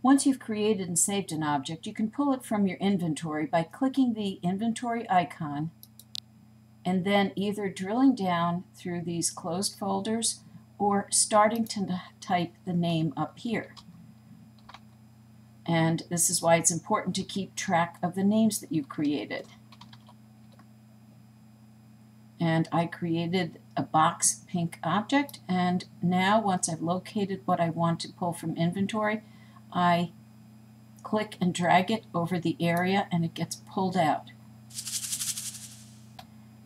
Once you've created and saved an object, you can pull it from your inventory by clicking the inventory icon and then either drilling down through these closed folders or starting to type the name up here. And this is why it's important to keep track of the names that you've created. And I created a box pink object, and now once I've located what I want to pull from inventory, I click and drag it over the area and it gets pulled out.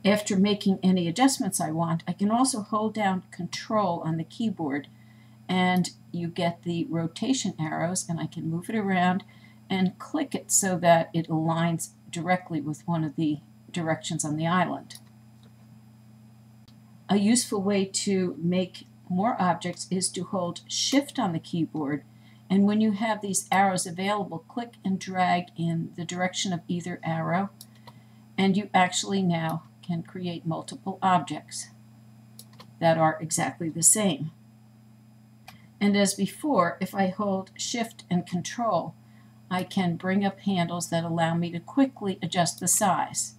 After making any adjustments I want, I can also hold down Ctrl on the keyboard and you get the rotation arrows, and I can move it around and click it so that it aligns directly with one of the directions on the island. A useful way to make more objects is to hold Shift on the keyboard, and when you have these arrows available, click and drag in the direction of either arrow, and you actually now can create multiple objects that are exactly the same. And as before, if I hold Shift and Control, I can bring up handles that allow me to quickly adjust the size.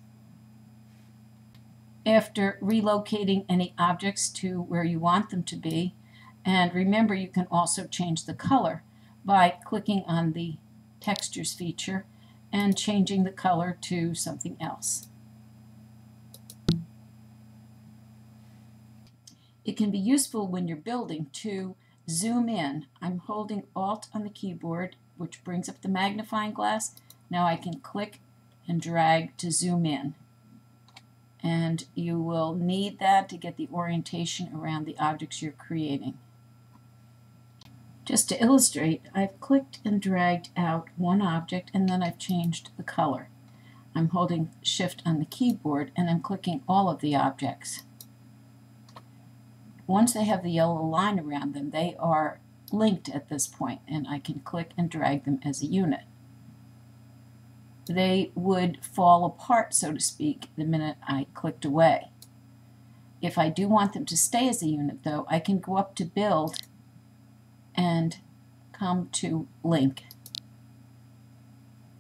After relocating any objects to where you want them to be, and remember you can also change the color by clicking on the Textures feature and changing the color to something else. It can be useful when you're building to zoom in. I'm holding Alt on the keyboard, which brings up the magnifying glass. Now I can click and drag to zoom in. And you will need that to get the orientation around the objects you're creating. Just to illustrate, I've clicked and dragged out one object and then I've changed the color. I'm holding Shift on the keyboard and I'm clicking all of the objects. Once they have the yellow line around them, they are linked at this point, and I can click and drag them as a unit. They would fall apart, so to speak, the minute I clicked away. If I do want them to stay as a unit, though, I can go up to Build and come to Link.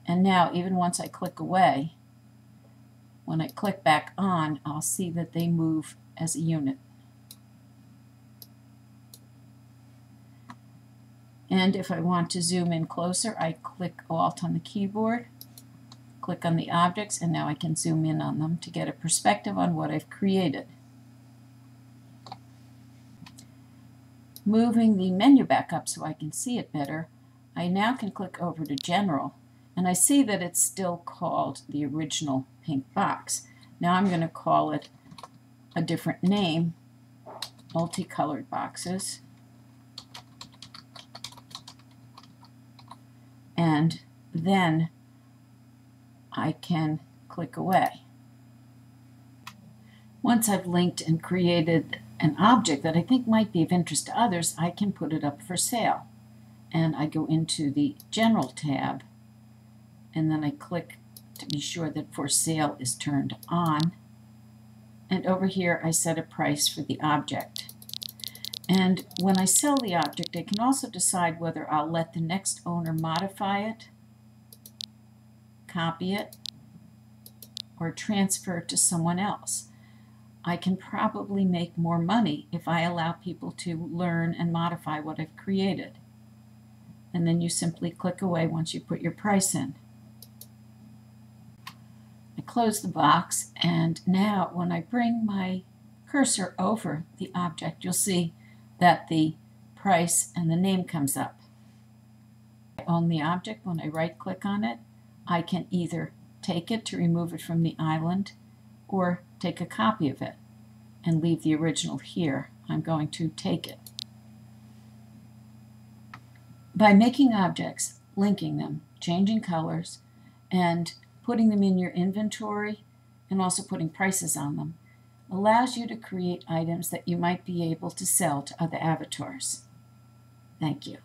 And now, even once I click away, when I click back on, I'll see that they move as a unit. And if I want to zoom in closer, I click Alt on the keyboard, click on the objects, and now I can zoom in on them to get a perspective on what I've created. Moving the menu back up so I can see it better, I now can click over to General, and I see that it's still called the original pink box. Now I'm going to call it a different name, Multicolored Boxes. And then I can click away. Once I've linked and created an object that I think might be of interest to others, I can put it up for sale. And I go into the General tab, and then I click to be sure that For Sale is turned on. And over here I set a price for the object. And when I sell the object, I can also decide whether I'll let the next owner modify it, copy it, or transfer it to someone else. I can probably make more money if I allow people to learn and modify what I've created. And then you simply click away once you put your price in. I close the box, and now when I bring my cursor over the object, you'll see that the price and the name comes up. I own the object. When I right-click on it, I can either take it to remove it from the island or take a copy of it and leave the original here. I'm going to take it. By making objects, linking them, changing colors, and putting them in your inventory, and also putting prices on them, allows you to create items that you might be able to sell to other avatars. Thank you.